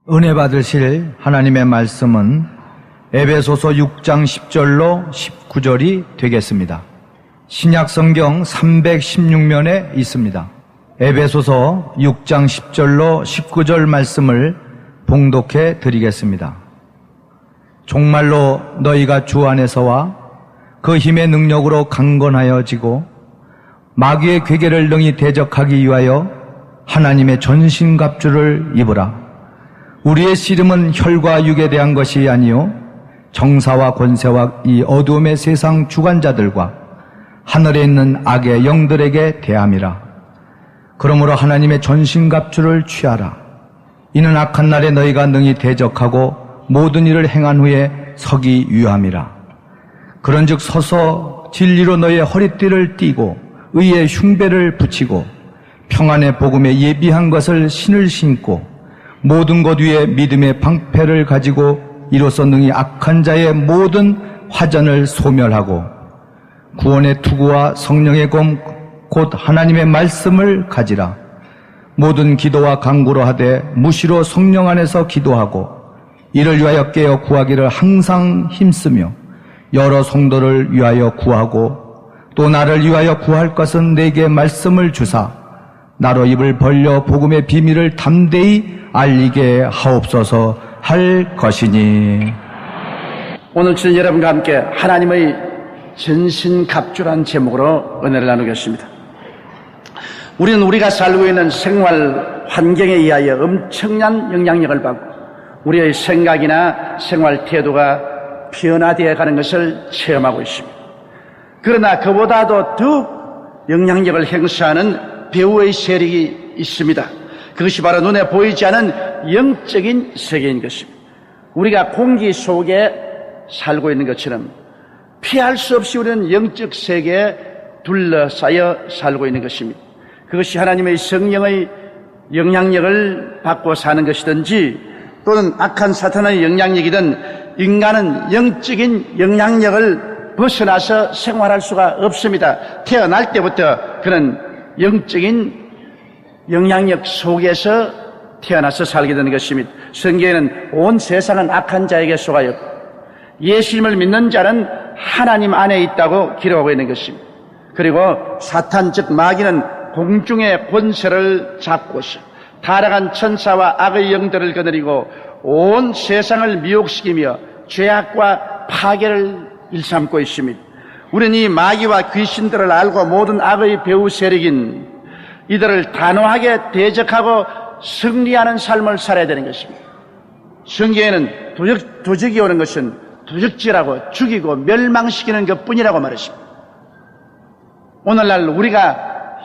은혜 받으실 하나님의 말씀은 에베소서 6장 10절로 19절이 되겠습니다. 신약 성경 316면에 있습니다. 에베소서 6장 10절로 19절 말씀을 봉독해 드리겠습니다. 종말로 너희가 주 안에서와 그 힘의 능력으로 강건하여지고 마귀의 괴계를 능히 대적하기 위하여 하나님의 전신갑주를 입으라. 우리의 씨름은 혈과 육에 대한 것이 아니요 정사와 권세와 이 어두움의 세상 주관자들과 하늘에 있는 악의 영들에게 대함이라. 그러므로 하나님의 전신갑주를 취하라. 이는 악한 날에 너희가 능히 대적하고 모든 일을 행한 후에 서기 위함이라. 그런즉 서서 진리로 너희의 허리띠를 띠고 의의 흉배를 붙이고 평안의 복음에 예비한 것을 신을 신고 모든 것 위에 믿음의 방패를 가지고 이로써 능히 악한 자의 모든 화전을 소멸하고 구원의 투구와 성령의 검 곧 하나님의 말씀을 가지라. 모든 기도와 간구로 하되 무시로 성령 안에서 기도하고 이를 위하여 깨어 구하기를 항상 힘쓰며 여러 성도를 위하여 구하고 또 나를 위하여 구할 것은 내게 말씀을 주사 나로 입을 벌려 복음의 비밀을 담대히 알리게 하옵소서 할 것이니. 오늘 저는 여러분과 함께 하나님의 전신갑주란 제목으로 은혜를 나누겠습니다. 우리는 우리가 살고 있는 생활 환경에 의하여 엄청난 영향력을 받고 우리의 생각이나 생활 태도가 변화되어 가는 것을 체험하고 있습니다. 그러나 그보다도 더욱 영향력을 행사하는 배후의 세력이 있습니다. 그것이 바로 눈에 보이지 않은 영적인 세계인 것입니다. 우리가 공기 속에 살고 있는 것처럼 피할 수 없이 우리는 영적 세계에 둘러싸여 살고 있는 것입니다. 그것이 하나님의 성령의 영향력을 받고 사는 것이든지 또는 악한 사탄의 영향력이든 인간은 영적인 영향력을 벗어나서 생활할 수가 없습니다. 태어날 때부터 그는 영적인 영향력 속에서 태어나서 살게 되는 것입니다. 성경에는 온 세상은 악한 자에게 속하여 예수님을 믿는 자는 하나님 안에 있다고 기록하고 있는 것입니다. 그리고 사탄 즉 마귀는 공중의 권세를 잡고서 타락한 천사와 악의 영들을 거느리고 온 세상을 미혹시키며 죄악과 파괴를 일삼고 있습니다. 우리는 이 마귀와 귀신들을 알고 모든 악의 배후 세력인 이들을 단호하게 대적하고 승리하는 삶을 살아야 되는 것입니다. 성경에는 도적이 오는 것은 도적질하고 죽이고 멸망시키는 것뿐이라고 말했습니다. 오늘날 우리가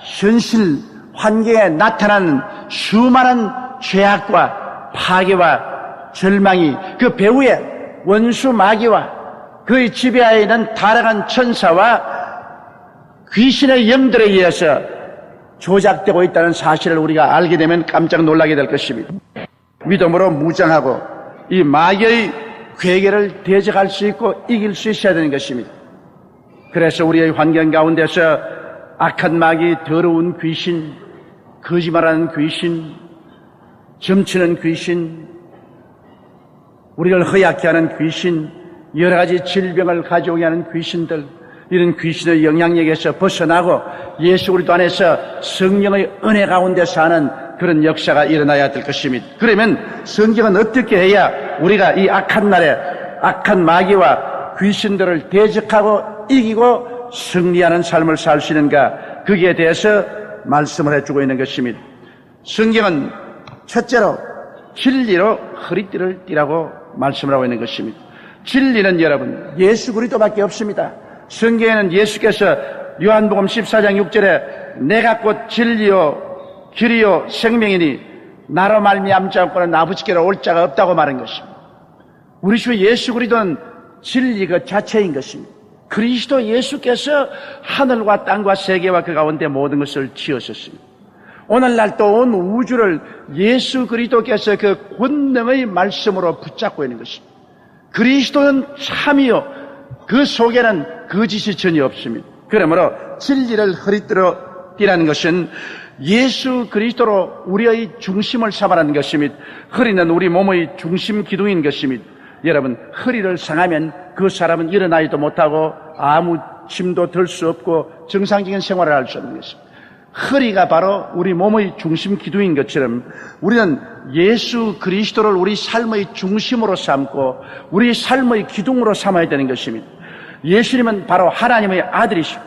현실 환경에 나타나는 수많은 죄악과 파괴와 절망이 그 배후에 원수 마귀와 그의 지배하에 있는 타락한 천사와 귀신의 영들에 의해서 조작되고 있다는 사실을 우리가 알게 되면 깜짝 놀라게 될 것입니다. 믿음으로 무장하고 이 마귀의 괴계를 대적할 수 있고 이길 수 있어야 되는 것입니다. 그래서 우리의 환경 가운데서 악한 마귀, 더러운 귀신, 거짓말하는 귀신, 점치는 귀신, 우리를 허약케 하는 귀신, 여러 가지 질병을 가져오게 하는 귀신들, 이런 귀신의 영향력에서 벗어나고 예수 그리스도 안에서 성령의 은혜 가운데 사는 그런 역사가 일어나야 될 것입니다. 그러면 성경은 어떻게 해야 우리가 이 악한 날에 악한 마귀와 귀신들을 대적하고 이기고 승리하는 삶을 살 수 있는가, 거기에 대해서 말씀을 해주고 있는 것입니다. 성경은 첫째로 진리로 허리띠를 띠라고 말씀을 하고 있는 것입니다. 진리는 여러분 예수 그리스도밖에 없습니다. 성경에는 예수께서 요한복음 14장 6절에 내가 곧 진리요 길이요 생명이니 나로 말미암지 않고는 아버지께로 올 자가 없다고 말한 것입니다. 우리 주 예수 그리스도는 진리 그 자체인 것입니다. 그리스도 예수께서 하늘과 땅과 세계와 그 가운데 모든 것을 지으셨습니다. 오늘날 또 온 우주를 예수 그리스도께서 그 권능의 말씀으로 붙잡고 있는 것입니다. 그리스도는 참이요 그 속에는 거짓이 전혀 없습니다. 그러므로 진리를 허리띠로 띠라는 것은 예수 그리스도로 우리의 중심을 삼아라는 것입니다. 허리는 우리 몸의 중심 기둥인 것입니다. 여러분, 허리를 상하면 그 사람은 일어나지도 못하고 아무 짐도 들 수 없고 정상적인 생활을 할 수 없는 것입니다. 허리가 바로 우리 몸의 중심 기둥인 것처럼 우리는 예수 그리스도를 우리 삶의 중심으로 삼고 우리 삶의 기둥으로 삼아야 되는 것입니다. 예수님은 바로 하나님의 아들이시고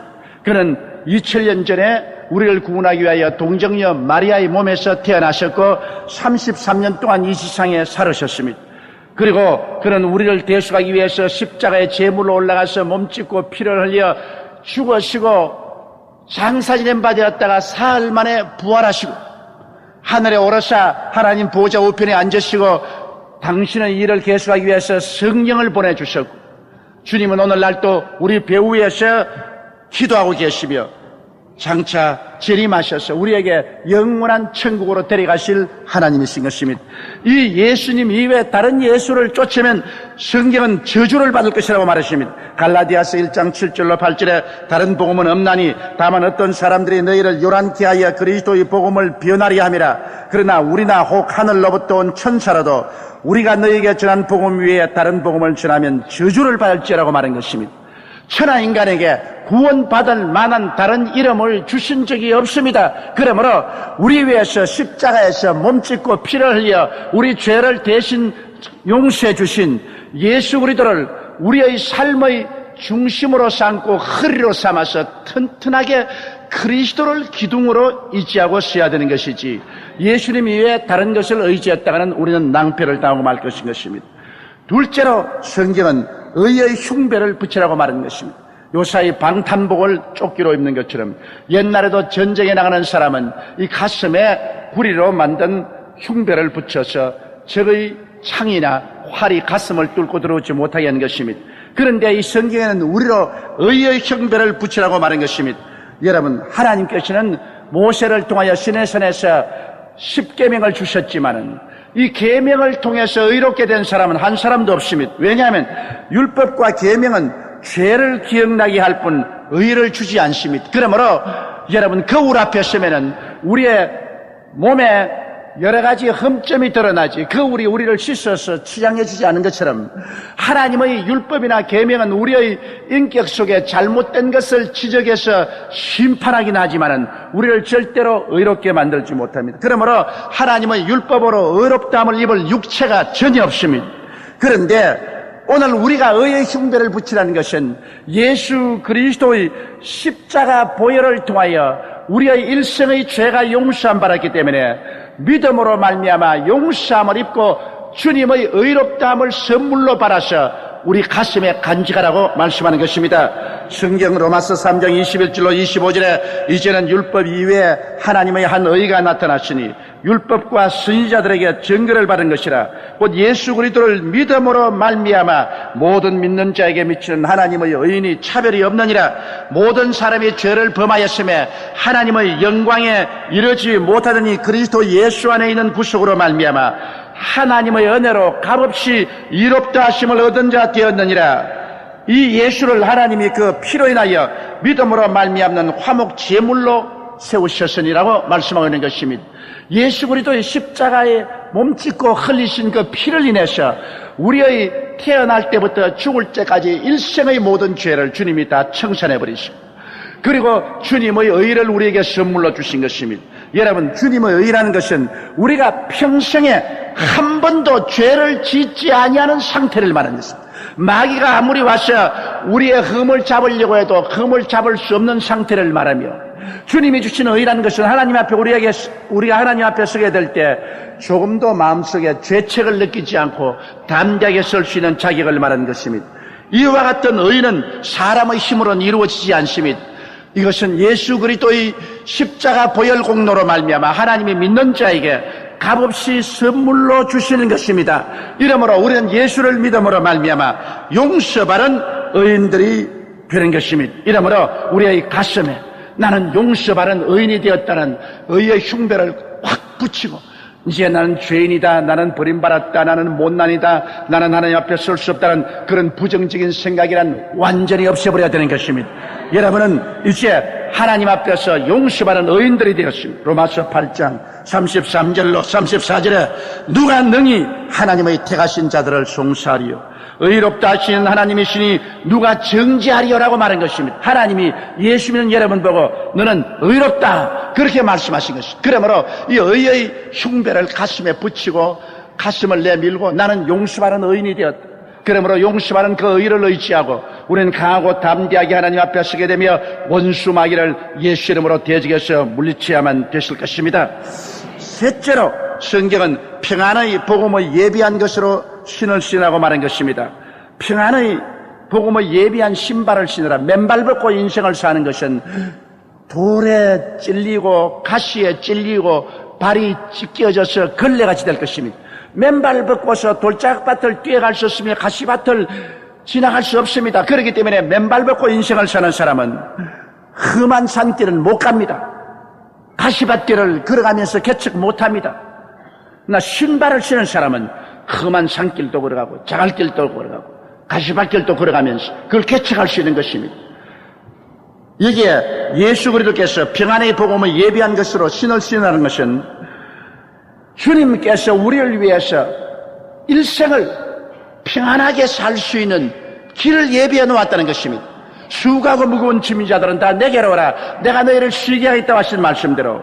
그는 2000년 전에 우리를 구원하기 위하여 동정녀 마리아의 몸에서 태어나셨고 33년 동안 이 세상에 살으셨습니다. 그리고 그는 우리를 대속하기 위해서 십자가의 제물로 올라가서 몸짓고 피를 흘려 죽으시고 장사지낸 바 되었다가 사흘 만에 부활하시고 하늘에 오르사 하나님 보좌 우편에 앉으시고 당신의 일을 계속하기 위해서 성령을 보내주셨고 주님은 오늘날도 우리 배후에서 기도하고 계시며 장차 재림하셔서 우리에게 영원한 천국으로 데려가실 하나님이신 것입니다. 이 예수님 이외에 다른 예수를 쫓으면 성경은 저주를 받을 것이라고 말하십니다. 갈라디아서 1장 7절로 8절에 다른 복음은 없나니 다만 어떤 사람들이 너희를 요란케 하여 그리스도의 복음을 변하리 함이라. 그러나 우리나 혹 하늘로부터 온 천사라도 우리가 너희에게 전한 복음 위에 다른 복음을 전하면 저주를 받을지라고 말한 것입니다. 천하 인간에게 구원받을 만한 다른 이름을 주신 적이 없습니다. 그러므로 우리 위해서 십자가에서 몸짓고 피를 흘려 우리 죄를 대신 용서해 주신 예수 그리스도를 우리의 삶의 중심으로 삼고 허리로 삼아서 튼튼하게 그리스도를 기둥으로 의지하고 써야 되는 것이지 예수님 이외에 다른 것을 의지했다가는 우리는 낭패를 당하고 말 것인 것입니다. 둘째로 성경은 의의 흉배를 붙이라고 말하는 것입니다. 요사이 방탄복을 조끼로 입는 것처럼 옛날에도 전쟁에 나가는 사람은 이 가슴에 구리로 만든 흉배를 붙여서 적의 창이나 활이 가슴을 뚫고 들어오지 못하게 하는 것입니다. 그런데 이 성경에는 우리로 의의 흉배를 붙이라고 말한 것입니다. 여러분, 하나님께서는 모세를 통하여 시내산에서 10계명을 주셨지만은 이 계명을 통해서 의롭게 된 사람은 한 사람도 없습니다. 왜냐하면 율법과 계명은 죄를 기억나게 할 뿐 의를 주지 않습니다. 그러므로 여러분, 거울 앞에 서면은 우리의 몸에 여러 가지 흠점이 드러나지 거울이 우리를 씻어서 치장해 주지 않은 것처럼 하나님의 율법이나 계명은 우리의 인격 속에 잘못된 것을 지적해서 심판하긴 하지만은 우리를 절대로 의롭게 만들지 못합니다. 그러므로 하나님의 율법으로 의롭다함을 입을 육체가 전혀 없습니다. 그런데 오늘 우리가 의의 흉배를 붙이라는 것은 예수 그리스도의 십자가 보혈을 통하여 우리의 일생의 죄가 용서함 받았기 때문에 믿음으로 말미암아 용서함을 입고 주님의 의롭다함을 선물로 받아서 우리 가슴에 간직하라고 말씀하는 것입니다. 성경 로마서 3장 21절로 25절에 이제는 율법 이외에 하나님의 한 의가 나타났으니 율법과 선지자들에게 증거를 받은 것이라. 곧 예수 그리스도를 믿음으로 말미암아 모든 믿는 자에게 미치는 하나님의 의인이 차별이 없느니라. 모든 사람이 죄를 범하였음에 하나님의 영광에 이르지 못하더니 그리스도 예수 안에 있는 구속으로 말미암아 하나님의 은혜로 값없이 이롭다 하심을 얻은 자 되었느니라. 이 예수를 하나님이 그 피로 인하여 믿음으로 말미암는 화목 제물로 세우셨으니라고 말씀하고 있는 것입니다. 예수 그리스도의 십자가에 몸짓고 흘리신 그 피를 인해서 우리의 태어날 때부터 죽을 때까지 일생의 모든 죄를 주님이 다 청산해 버리시고 그리고 주님의 의를 우리에게 선물로 주신 것입니다. 여러분, 주님의 의라는 것은 우리가 평생에 한 번도 죄를 짓지 아니하는 상태를 말하는 것입니다. 마귀가 아무리 와서 우리의 흠을 잡으려고 해도 흠을 잡을 수 없는 상태를 말하며 주님이 주신 의라는 것은 하나님 앞에 우리가 하나님 앞에 서게 될 때 조금도 마음속에 죄책을 느끼지 않고 담대하게 설 수 있는 자격을 말하는 것입니다. 이와 같은 의는 사람의 힘으로는 이루어지지 않습니다. 이것은 예수 그리스도의 십자가 보혈 공로로 말미암아 하나님이 믿는 자에게 값없이 선물로 주시는 것입니다. 이러므로 우리는 예수를 믿음으로 말미암아 용서받은 의인들이 되는 것입니다. 이러므로 우리의 가슴에 나는 용서받은 의인이 되었다는 의의 흉배를 확 붙이고 이제 나는 죄인이다, 나는 버림받았다, 나는 못난이다, 나는 하나님 앞에 설 수 없다는 그런 부정적인 생각이란 완전히 없애버려야 되는 것입니다. 여러분은 이제 하나님 앞에서 용서받은 의인들이 되었습니다. 로마서 8장 33절로 34절에 누가 능히 하나님의 택하신 자들을 송사하리요 의롭다 하시는 하나님이시니 누가 정죄하리요라고 말한 것입니다. 하나님이 예수 믿는 여러분 보고 너는 의롭다 그렇게 말씀하신 것입니다. 그러므로 이 의의 흉배를 가슴에 붙이고 가슴을 내밀고 나는 용서받은 의인이 되었다. 그러므로 용서받은 그 의를 의지하고 우리는 강하고 담대하게 하나님 앞에 서게 되며 원수 마귀를 예수 이름으로 대적해서 물리쳐야만 되실 것입니다. 셋째로 성경은 평안의 복음을 예비한 것으로 신을 신으라고 말한 것입니다. 평안의 복음을 예비한 신발을 신으라. 맨발 벗고 인생을 사는 것은 돌에 찔리고 가시에 찔리고 발이 찢겨져서 걸레같이 될 것입니다. 맨발 벗고서 돌짝밭을 뛰어갈 수 없으며 가시밭을 지나갈 수 없습니다. 그렇기 때문에 맨발 벗고 인생을 사는 사람은 험한 산길은 못 갑니다. 가시밭길을 걸어가면서 개척 못합니다. 그러나 신발을 신은 사람은 험한 산길도 걸어가고 자갈길도 걸어가고 가시밭길도 걸어가면서 그걸 개척할 수 있는 것입니다. 여기에 예수 그리스도께서 평안의 복음을 예비한 것으로 신을 신으라는 것은 주님께서 우리를 위해서 일생을 평안하게 살 수 있는 길을 예비해 놓았다는 것입니다. 수고하고 무거운 짐진 자들은 다 내게로 오라. 내가 너희를 쉬게 하겠다고 하신 말씀대로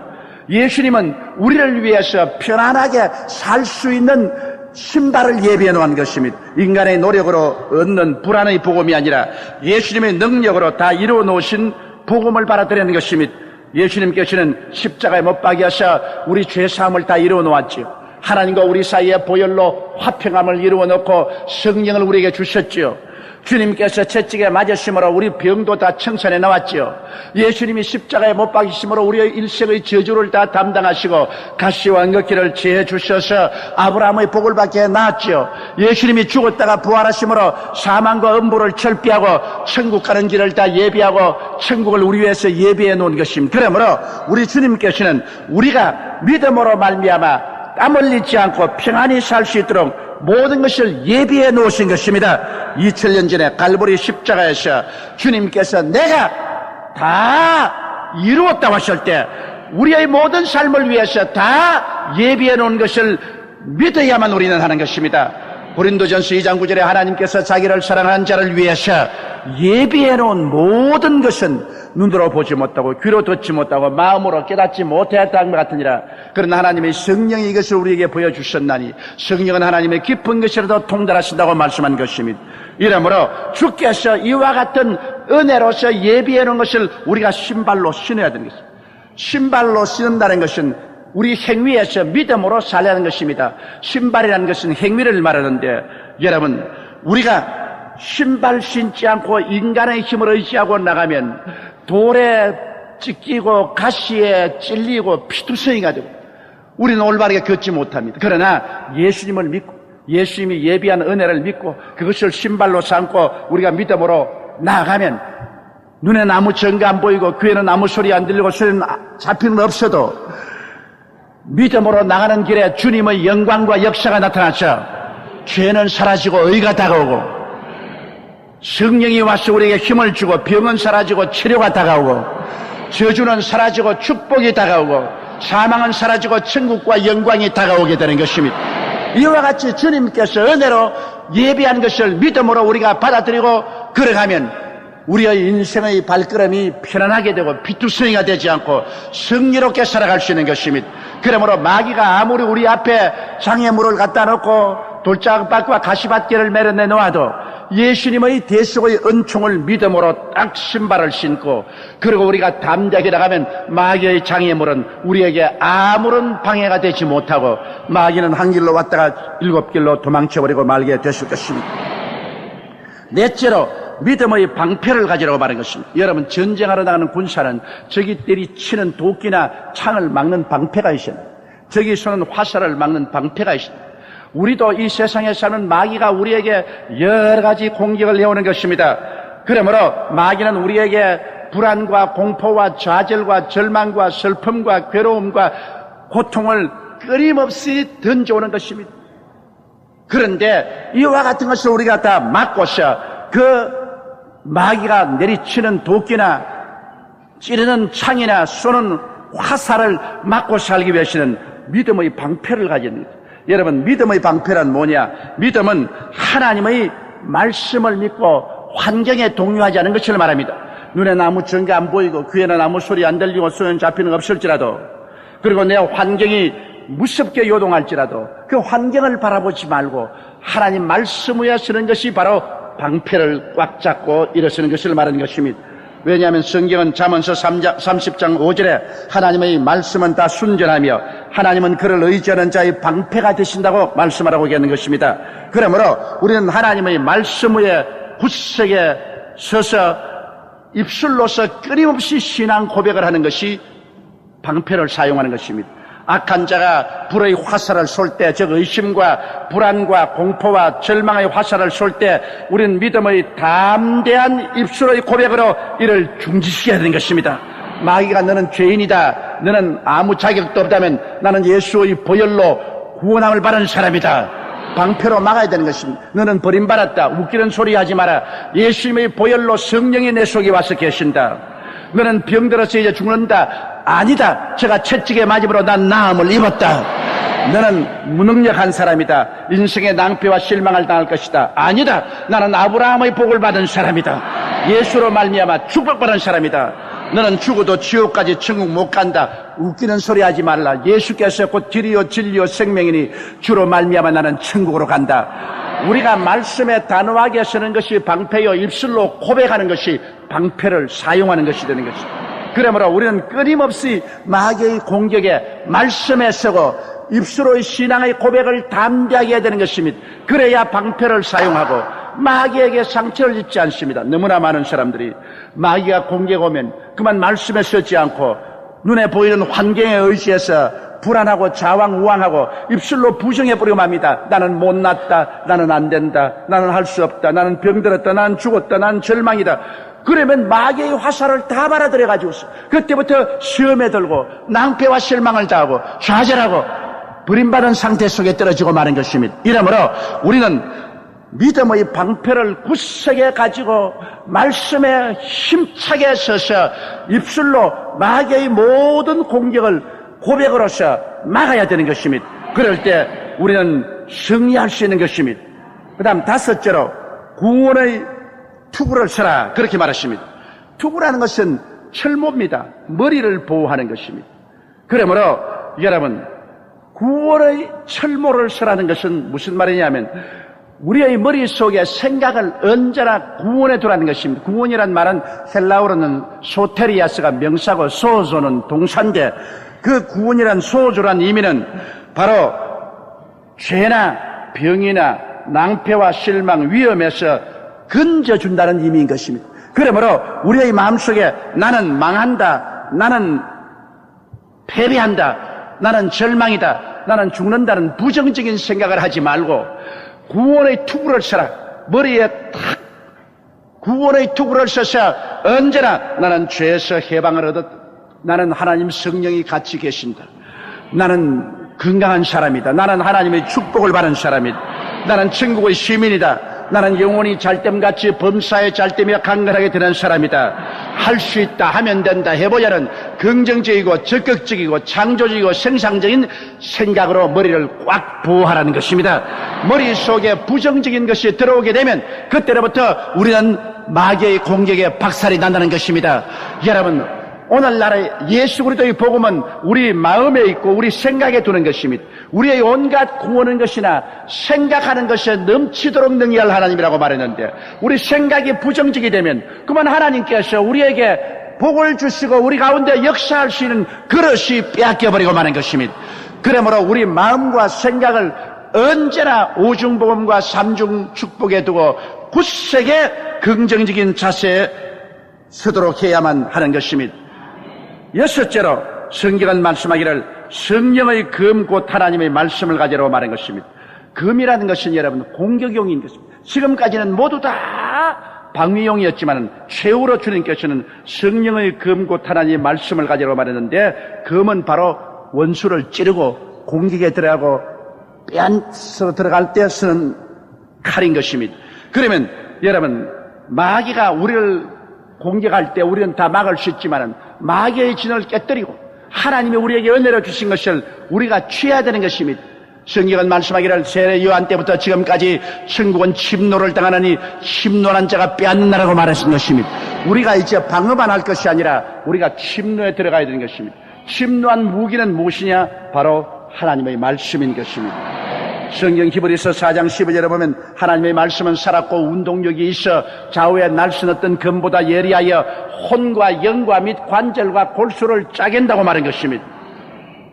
예수님은 우리를 위해서 편안하게 살 수 있는 신발을 예비해 놓은 것입니다. 인간의 노력으로 얻는 불안의 복음이 아니라 예수님의 능력으로 다 이루어 놓으신 복음을 받아들이는 것입니다. 예수님께서는 십자가에 못 박여서 우리 죄사함을 다 이루어 놓았지요. 하나님과 우리 사이에 보혈로 화평함을 이루어 놓고 성령을 우리에게 주셨지요. 주님께서 채찍에 맞으심으로 우리 병도 다 청산해 나왔지요. 예수님이 십자가에 못 박히심으로 우리의 일생의 저주를 다 담당하시고 가시와 안긋기를 제해 주셔서 아브라함의 복을 받게 나았지요. 예수님이 죽었다가 부활하심으로 사망과 음부를 철폐하고 천국 가는 길을 다 예비하고 천국을 우리 위해서 예비해 놓은 것입니다. 그러므로 우리 주님께서는 우리가 믿음으로 말미암아 땀 흘리지 않고 평안히 살 수 있도록 모든 것을 예비해 놓으신 것입니다. 2000년 전에 갈보리 십자가에서 주님께서 내가 다 이루었다고 하실 때 우리의 모든 삶을 위해서 다 예비해 놓은 것을 믿어야만 우리는 하는 것입니다. 고린도전서 2장 9절에 하나님께서 자기를 사랑하는 자를 위해서 예비해 놓은 모든 것은 눈으로 보지 못하고 귀로 듣지 못하고 마음으로 깨닫지 못했다는 것 같으니라. 그러나 하나님의 성령이 이것을 우리에게 보여주셨나니 성령은 하나님의 깊은 것이라도 통달하신다고 말씀한 것입니다. 이러므로 주께서 이와 같은 은혜로서 예비해 놓은 것을 우리가 신발로 신어야 되는 것입니다. 신발로 신는다는 것은 우리 행위에서 믿음으로 살려는 것입니다. 신발이라는 것은 행위를 말하는데 여러분 우리가 신발 신지 않고 인간의 힘을 의지하고 나가면 돌에 찢기고 가시에 찔리고 피투성이가 되고 우리는 올바르게 걷지 못합니다. 그러나 예수님을 믿고 예수님이 예비한 은혜를 믿고 그것을 신발로 삼고 우리가 믿음으로 나아가면 눈에는 아무 증거 안 보이고 귀에는 아무 소리 안 들리고 소리는 잡히는 없어도 믿음으로 나가는 길에 주님의 영광과 역사가 나타나서 죄는 사라지고 의가 다가오고 성령이 와서 우리에게 힘을 주고 병은 사라지고 치료가 다가오고 저주는 사라지고 축복이 다가오고 사망은 사라지고 천국과 영광이 다가오게 되는 것입니다. 이와 같이 주님께서 은혜로 예비한 것을 믿음으로 우리가 받아들이고 걸어가면 우리의 인생의 발걸음이 편안하게 되고 피투성이가 되지 않고 성리롭게 살아갈 수 있는 것입니다. 그러므로 마귀가 아무리 우리 앞에 장애물을 갖다 놓고 돌짝밭과 가시밭길을 마련해 놓아도 예수님의 대속의 은총을 믿음으로 딱 신발을 신고 그리고 우리가 담대하게 나가면 마귀의 장애물은 우리에게 아무런 방해가 되지 못하고 마귀는 한 길로 왔다가 7길로 도망쳐버리고 말게 되실 것입니다. 넷째로 믿음의 방패를 가지라고 말한 것입니다. 여러분 전쟁하러 나가는 군사는 적이들이 치는 도끼나 창을 막는 방패가 있습니다. 적이 쏘는 화살을 막는 방패가 있습니다. 우리도 이 세상에 사는 마귀가 우리에게 여러 가지 공격을 해오는 것입니다. 그러므로 마귀는 우리에게 불안과 공포와 좌절과 절망과 슬픔과 괴로움과 고통을 끊임없이 던져오는 것입니다. 그런데 이와 같은 것을 우리가 다 막고서 그 마귀가 내리치는 도끼나 찌르는 창이나 쏘는 화살을 맞고 살기 위해서는 믿음의 방패를 가진 것. 여러분, 믿음의 방패란 뭐냐? 믿음은 하나님의 말씀을 믿고 환경에 동요하지 않은 것을 말합니다. 눈에 아무 증거 안 보이고 귀에는 아무 소리 안 들리고 손에 잡히는 거 없을지라도, 그리고 내 환경이 무섭게 요동할지라도 그 환경을 바라보지 말고 하나님 말씀 위에 서는 것이 바로 방패를 꽉 잡고 일어서는 것을 말하는 것입니다. 왜냐하면 성경은 잠언서 30장 5절에 하나님의 말씀은 다 순전하며 하나님은 그를 의지하는 자의 방패가 되신다고 말씀하라고 하는 것입니다. 그러므로 우리는 하나님의 말씀 위에 굳세게 서서 입술로서 끊임없이 신앙 고백을 하는 것이 방패를 사용하는 것입니다. 악한 자가 불의 화살을 쏠 때, 즉 의심과 불안과 공포와 절망의 화살을 쏠 때 우리는 믿음의 담대한 입술의 고백으로 이를 중지시켜야 되는 것입니다. 마귀가 너는 죄인이다, 너는 아무 자격도 없다면 나는 예수의 보혈로 구원함을 받은 사람이다, 방패로 막아야 되는 것입니다. 너는 버림받았다, 웃기는 소리 하지 마라, 예수님의 보혈로 성령이 내 속에 와서 계신다. 너는 병들어서 이제 죽는다, 아니다, 제가 채찍에 맞음으로 난 나음을 입었다. 너는 무능력한 사람이다, 인생의 낭패와 실망을 당할 것이다, 아니다, 나는 아브라함의 복을 받은 사람이다, 예수로 말미암아 축복받은 사람이다. 너는 죽어도 지옥까지 천국 못 간다, 웃기는 소리 하지 말라, 예수께서 곧 길이요 진리요 생명이니 주로 말미암아 나는 천국으로 간다. 우리가 말씀에 단호하게 서는 것이 방패요, 입술로 고백하는 것이 방패를 사용하는 것이 되는 것입니다. 그러므로 우리는 끊임없이 마귀의 공격에 말씀에 서고 입술로의 신앙의 고백을 담대하게 해야 되는 것입니다. 그래야 방패를 사용하고 마귀에게 상처를 입지 않습니다. 너무나 많은 사람들이 마귀가 공격 오면 그만 말씀에 서지 않고 눈에 보이는 환경에 의지해서 불안하고 자왕우왕하고 입술로 부정해버리고 맙니다. 나는 못났다, 나는 안 된다, 나는 할 수 없다, 나는 병들었다, 나는 죽었다, 나는 절망이다. 그러면 마귀의 화살을 다 받아들여가지고 그때부터 시험에 들고 낭패와 실망을 당하고 좌절하고 버림받은 상태 속에 떨어지고 마는 것입니다. 이러므로 우리는 믿음의 방패를 굳세게 가지고 말씀에 힘차게 서서 입술로 마귀의 모든 공격을 고백으로서 막아야 되는 것입니다. 그럴 때 우리는 승리할 수 있는 것입니다. 그 다음 다섯째로 구원의 투구를 서라, 그렇게 말하십니다. 투구라는 것은 철모입니다. 머리를 보호하는 것입니다. 그러므로 여러분, 구원의 철모를 서라는 것은 무슨 말이냐면 우리의 머릿속에 생각을 언제나 구원에 두라는 것입니다. 구원이란 말은 헬라어로는 소테리아스가 명사고 소조는 동사인데, 그 구원이란 소조란 의미는 바로 죄나 병이나 낭패와 실망, 위험에서 건져준다는 의미인 것입니다. 그러므로 우리의 마음속에 나는 망한다, 나는 패배한다, 나는 절망이다, 나는 죽는다는 부정적인 생각을 하지 말고 구원의 투구를 서라. 머리에 탁 구원의 투구를 써서 언제나 나는 죄에서 해방을 얻었다, 나는 하나님 성령이 같이 계신다, 나는 건강한 사람이다, 나는 하나님의 축복을 받은 사람이다, 나는 천국의 시민이다, 나는 영원히 잘됨같이 범사에 잘되며 강건하게 되는 사람이다, 할 수 있다, 하면 된다, 해보자는 긍정적이고 적극적이고 창조적이고 생산적인 생각으로 머리를 꽉 보호하라는 것입니다. 머릿속에 부정적인 것이 들어오게 되면 그때로부터 우리는 마귀의 공격에 박살이 난다는 것입니다. 여러분, 오늘날의 예수 그리스도의 복음은 우리 마음에 있고 우리 생각에 두는 것입니다. 우리의 온갖 구원은 것이나 생각하는 것에 넘치도록 능히할 하나님이라고 말했는데, 우리 생각이 부정적이 되면 그만 하나님께서 우리에게 복을 주시고 우리 가운데 역사할 수 있는 그릇이 빼앗겨버리고 마는 것입니다. 그러므로 우리 마음과 생각을 언제나 오중복음과 삼중 축복에 두고 굳세게 긍정적인 자세에 서도록 해야만 하는 것입니다. 여섯째로 성경은 말씀하기를 성령의 검 곧 하나님의 말씀을 가지라고 말한 것입니다. 검이라는 것은 여러분 공격용인 것입니다. 지금까지는 모두 다 방위용이었지만 최후로 주님께서는 성령의 검 곧 하나님의 말씀을 가지라고 말했는데, 검은 바로 원수를 찌르고 공격에 들어가고 빼앗으로 들어갈 때 쓰는 칼인 것입니다. 그러면 여러분, 마귀가 우리를 공격할 때 우리는 다 막을 수 있지만 마귀의 진을 깨뜨리고 하나님이 우리에게 은혜로 주신 것을 우리가 취해야 되는 것입니다. 성경은 말씀하기를 세례 요한 때부터 지금까지 천국은 침노를 당하느니 침노한 자가 빼앗는다라고 말하신 것입니다. 우리가 이제 방어만 할 것이 아니라 우리가 침노에 들어가야 되는 것입니다. 침노한 무기는 무엇이냐? 바로 하나님의 말씀인 것입니다. 성경 히브리서 4장 12절에 보면 하나님의 말씀은 살았고 운동력이 있어 좌우에 날씬었던 금보다 예리하여 혼과 영과 및 관절과 골수를 짜겐다고 말한 것입니다.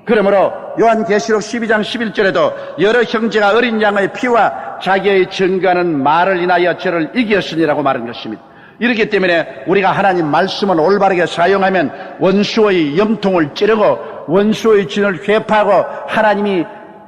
그러므로 요한계시록 12장 11절에도 여러 형제가 어린 양의 피와 자기의 증거하는 말을 인하여 저를 이겼으니라고 말한 것입니다. 이렇기 때문에 우리가 하나님 말씀을 올바르게 사용하면 원수의 염통을 찌르고 원수의 진을 회파하고 하나님이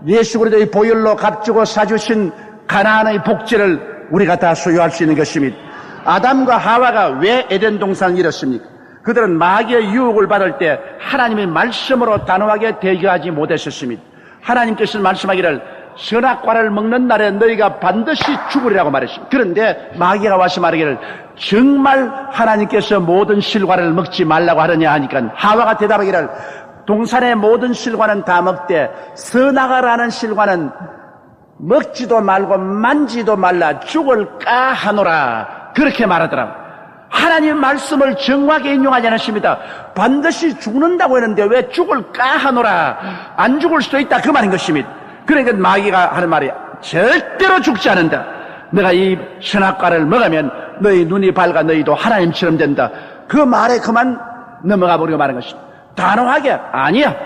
예수 그리스도의 보혈로 값주고 사주신 가나안의 복지를 우리가 다 소유할 수 있는 것입니다. 아담과 하와가 왜 에덴 동산을 잃었습니까? 그들은 마귀의 유혹을 받을 때 하나님의 말씀으로 단호하게 대결하지 못했었습니다. 하나님께서 말씀하기를 선악과를 먹는 날에 너희가 반드시 죽으리라고 말했습니다. 그런데 마귀가 와서 말하기를 정말 하나님께서 모든 실과를 먹지 말라고 하느냐 하니까 하와가 대답하기를 동산의 모든 실과는 다 먹되 선악과라는 실과는 먹지도 말고 만지도 말라 죽을까 하노라 그렇게 말하더라고요. 하나님의 말씀을 정확하게 인용하지 않았습니다. 반드시 죽는다고 했는데 왜 죽을까 하노라 안 죽을 수도 있다 그 말인 것입니다. 그러니까 마귀가 하는 말이 절대로 죽지 않는다. 내가 이 선악과를 먹으면 너희 눈이 밝아 너희도 하나님처럼 된다. 그 말에 그만 넘어가 버리고 말한 것입니다. 단호하게 아니야.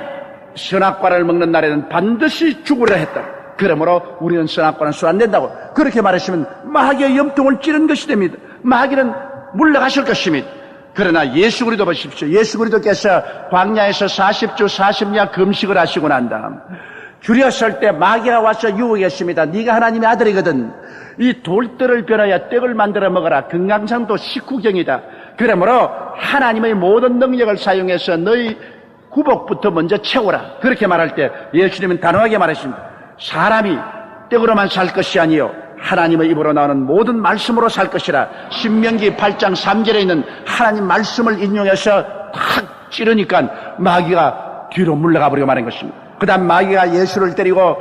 선악과를 먹는 날에는 반드시 죽으려 했다. 그러므로 우리는 선악과는 술 안 된다고 그렇게 말하시면 마귀의 염통을 찌른 것이 됩니다. 마귀는 물러가실 것입니다. 그러나 예수 그리스도 보십시오. 예수 그리스도께서 광야에서 40주 40야 금식을 하시고 난 다음 줄였을 때 마귀가 와서 유혹했습니다. 네가 하나님의 아들이거든. 이 돌들을 변하여 떡을 만들어 먹어라. 금강산도 19경이다. 그러므로 하나님의 모든 능력을 사용해서 너희 구복부터 먼저 채워라. 그렇게 말할 때 예수님은 단호하게 말했습니다. 사람이 떡으로만 살 것이 아니요 하나님의 입으로 나오는 모든 말씀으로 살 것이라. 신명기 8장 3절에 있는 하나님 말씀을 인용해서 탁 찌르니까 마귀가 뒤로 물러가 버리고 말한 것입니다. 그 다음 마귀가 예수를 때리고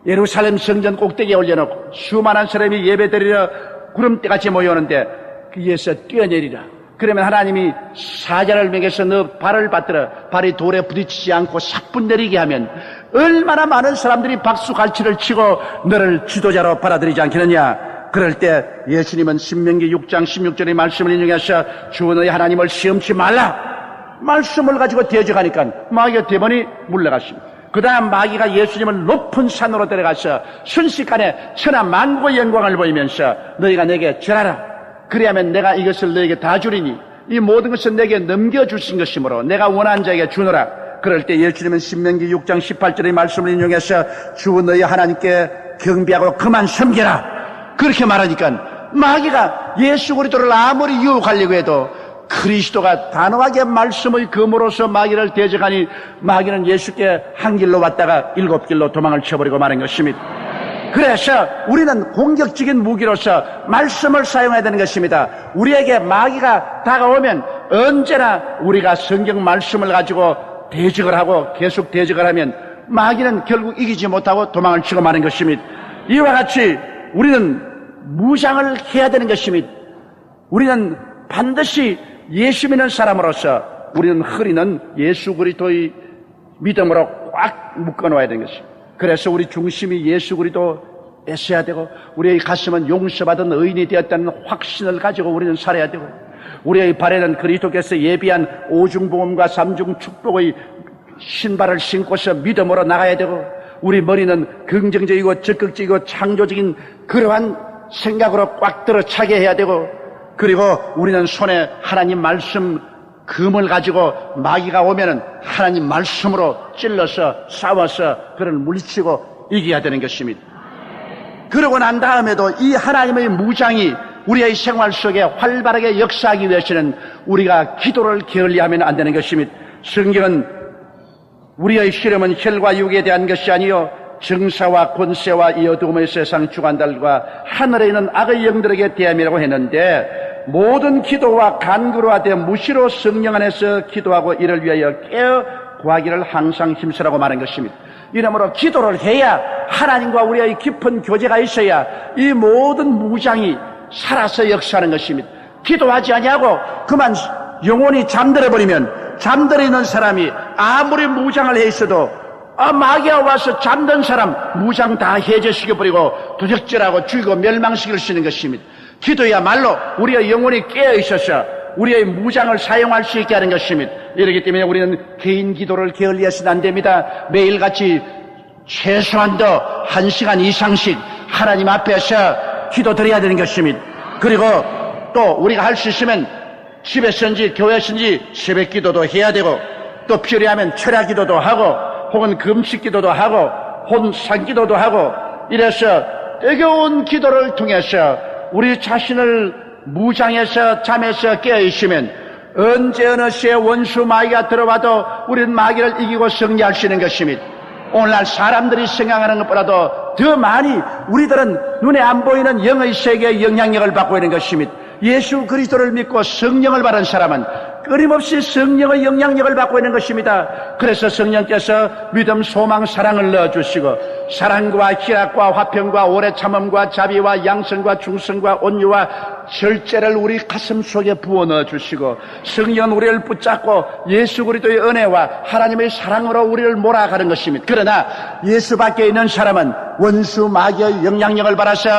예루살렘 성전 꼭대기에 올려놓고 수많은 사람이 예배드리러 구름대같이 모여오는데 그에서 뛰어내리라. 그러면 하나님이 사자를 먹여서 너 발을 받들어 발이 돌에 부딪히지 않고 사뿐 내리게 하면 얼마나 많은 사람들이 박수갈치를 치고 너를 지도자로 받아들이지 않겠느냐. 그럴 때 예수님은 신명기 6장 16절의 말씀을 인용해서 주 너희 하나님을 시험치 말라. 말씀을 가지고 대적하니까 마귀가 대번이 물러갔습니다. 그 다음 마귀가 예수님을 높은 산으로 데려가서 순식간에 천하 만국의 영광을 보이면서 너희가 내게 절하라. 그래야면 내가 이것을 너에게 다 주리니 이 모든 것은 내게 넘겨주신 것이므로 내가 원하는 자에게 주노라. 그럴 때 예수님은 신명기 6장 18절의 말씀을 인용해서 주 너희 하나님께 경배하고 그만 섬겨라. 그렇게 말하니까 마귀가 예수 그리스도를 아무리 유혹하려고 해도 그리스도가 단호하게 말씀의 검으로서 마귀를 대적하니 마귀는 예수께 한 길로 왔다가 7길로 도망을 쳐버리고 마는 것입니다. 그래서 우리는 공격적인 무기로서 말씀을 사용해야 되는 것입니다. 우리에게 마귀가 다가오면 언제나 우리가 성경 말씀을 가지고 대적을 하고 계속 대적을 하면 마귀는 결국 이기지 못하고 도망을 치고 마는 것입니다. 이와 같이 우리는 무장을 해야 되는 것입니다. 우리는 반드시 예수 믿는 사람으로서 우리는 허리는 예수 그리스도의 믿음으로 꽉 묶어놓아야 되는 것입니다. 그래서 우리 중심이 예수 그리스도였어야 되고 우리의 가슴은 용서받은 의인이 되었다는 확신을 가지고 우리는 살아야 되고 우리의 발에는 그리스도께서 예비한 오중복음과 삼중 축복의 신발을 신고서 믿음으로 나가야 되고 우리 머리는 긍정적이고 적극적이고 창조적인 그러한 생각으로 꽉 들어 차게 해야 되고 그리고 우리는 손에 하나님 말씀 금을 가지고 마귀가 오면은 하나님 말씀으로 찔러서 싸워서 그를 물리치고 이겨야 되는 것입니다. 그러고 난 다음에도 이 하나님의 무장이 우리의 생활 속에 활발하게 역사하기 위해서는 우리가 기도를 게을리하면 안 되는 것입니다. 성경은 우리의 시름은 혈과 육에 대한 것이 아니요 정사와 권세와 이 어두움의 세상 주관들과 하늘에 있는 악의 영들에게 대함이라고 했는데 모든 기도와 간구로 하되 무시로 성령 안에서 기도하고 이를 위하여 깨어 구하기를 항상 힘쓰라고 말한 것입니다. 이러므로 기도를 해야 하나님과 우리의 깊은 교제가 있어야 이 모든 무장이 살아서 역사하는 것입니다. 기도하지 아니하고 그만 영혼이 잠들어버리면 잠들어 있는 사람이 아무리 무장을 해 있어도 마귀가 와서 잠든 사람 무장 다 해제시켜버리고 도적질하고 죽이고 멸망시킬 수 있는 것입니다. 기도야말로 우리의 영혼이 깨어 있어서 우리의 무장을 사용할 수 있게 하는 것입니다. 이렇기 때문에 우리는 개인 기도를 게을리해서는 안 됩니다. 매일같이 최소한도 1시간 이상씩 하나님 앞에서 기도 드려야 되는 것입니다. 그리고 또 우리가 할 수 있으면 집에서인지 교회에서인지 새벽 기도도 해야 되고 또 필요하면 철야 기도도 하고 혹은 금식 기도도 하고 혼산 기도도 하고 이래서 뜨거운 기도를 통해서 우리 자신을 무장해서 잠에서 깨어있으면 언제 어느 시에 원수 마귀가 들어와도 우리는 마귀를 이기고 승리할 수 있는 것입니다. 오늘날 사람들이 생각하는 것보다도 더 많이 우리들은 눈에 안 보이는 영의 세계의 영향력을 받고 있는 것입니다. 예수 그리스도를 믿고 성령을 받은 사람은 끊임없이 성령의 영향력을 받고 있는 것입니다. 그래서 성령께서 믿음, 소망, 사랑을 넣어주시고 사랑과 희락과 화평과 오래 참음과 자비와 양성과 충성과 온유와 절제를 우리 가슴 속에 부어 넣어주시고 성령은 우리를 붙잡고 예수 그리스도의 은혜와 하나님의 사랑으로 우리를 몰아가는 것입니다. 그러나 예수 밖에 있는 사람은 원수 마귀의 영향력을 받아서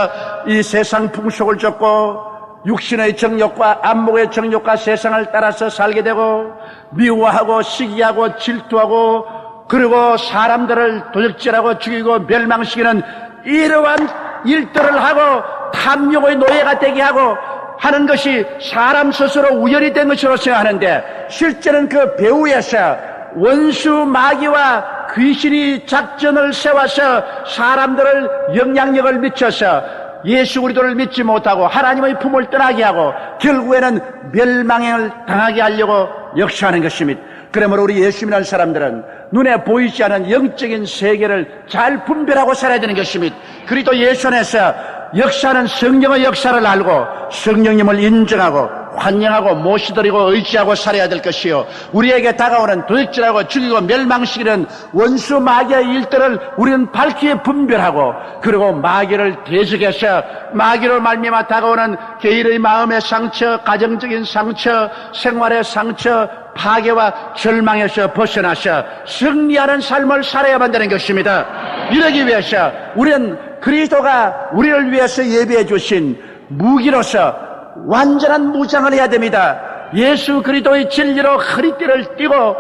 이 세상 풍속을 쫓고 육신의 정욕과 안목의 정욕과 세상을 따라서 살게 되고 미워하고 시기하고 질투하고 그리고 사람들을 도적질하고 죽이고 멸망시키는 이러한 일들을 하고 탐욕의 노예가 되게 하고 하는 것이 사람 스스로 우연이 된 것으로 생각하는데 실제는 그 배후에서 원수 마귀와 귀신이 작전을 세워서 사람들을 영향력을 미쳐서 예수 그리스도를 믿지 못하고 하나님의 품을 떠나게 하고 결국에는 멸망을 당하게 하려고 역사하는 것입니다. 그러므로 우리 예수 믿는 사람들은 눈에 보이지 않은 영적인 세계를 잘 분별하고 살아야 되는 것입니다. 그리고 예수 안에서 역사하는 성령의 역사를 알고 성령님을 인정하고 환영하고 모시드리고 의지하고 살아야 될 것이요 우리에게 다가오는 도적질하고 죽이고 멸망시키는 원수 마귀의 일들을 우리는 밝히 분별하고 그리고 마귀를 대적해서 마귀로 말미암아 다가오는 개인의 마음의 상처, 가정적인 상처, 생활의 상처, 파괴와 절망에서 벗어나서 승리하는 삶을 살아야만 되는 것입니다. 이러기 위해서 우리는 그리스도가 우리를 위해서 예비해 주신 무기로서 완전한 무장을 해야 됩니다. 예수 그리스도의 진리로 허리띠를 띠고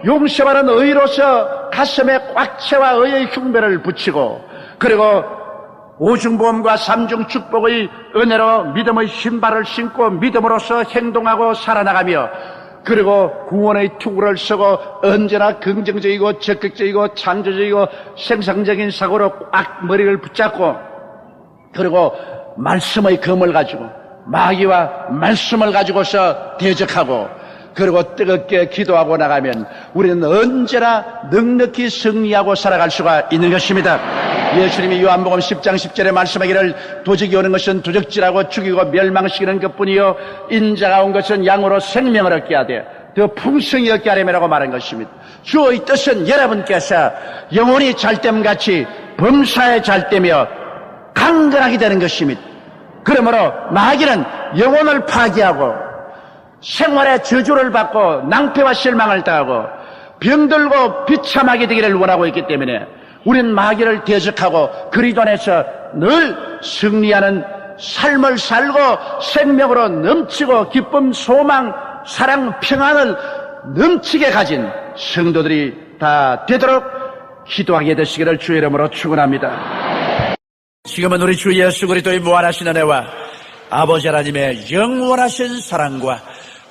용서받은 의로서 가슴에 꽉채와 의의 흉배를 붙이고 그리고 오중보험과 삼중 축복의 은혜로 믿음의 신발을 신고 믿음으로써 행동하고 살아나가며 그리고 구원의 투구를 쓰고 언제나 긍정적이고 적극적이고 창조적이고 생산적인 사고로 꽉 머리를 붙잡고 그리고 말씀의 검을 가지고 마귀와 말씀을 가지고서 대적하고 그리고 뜨겁게 기도하고 나가면 우리는 언제나 넉넉히 승리하고 살아갈 수가 있는 것입니다. 예수님이 요한복음 10장 10절에 말씀하기를 도적이 오는 것은 도적질하고 죽이고 멸망시키는 것뿐이요 인자가 온 것은 양으로 생명을 얻게 하되 더 풍성히 얻게 하려고 말한 것입니다. 주의 뜻은 여러분께서 영혼이 잘됨같이 범사에 잘되며 강건하게 되는 것입니다. 그러므로 마귀는 영혼을 파괴하고 생활의 저주를 받고 낭패와 실망을 당하고 병들고 비참하게 되기를 원하고 있기 때문에 우리는 마귀를 대적하고 그리스도 안에서 늘 승리하는 삶을 살고 생명으로 넘치고 기쁨, 소망, 사랑, 평안을 넘치게 가진 성도들이 다 되도록 기도하게 되시기를 주의 이름으로 축원합니다. 지금은 우리 주 예수 그리스도의 무한하신 은혜와 아버지 하나님의 영원하신 사랑과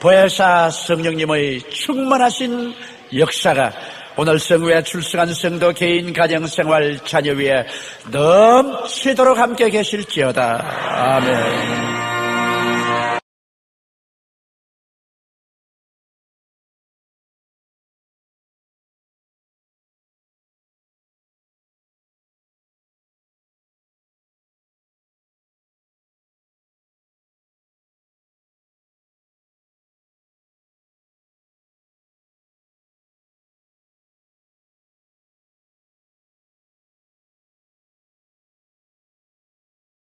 보혜사 성령님의 충만하신 역사가 오늘 성회에 출석한 성도 개인 가정생활 자녀 위에 넘치도록 함께 계실지어다. 아멘.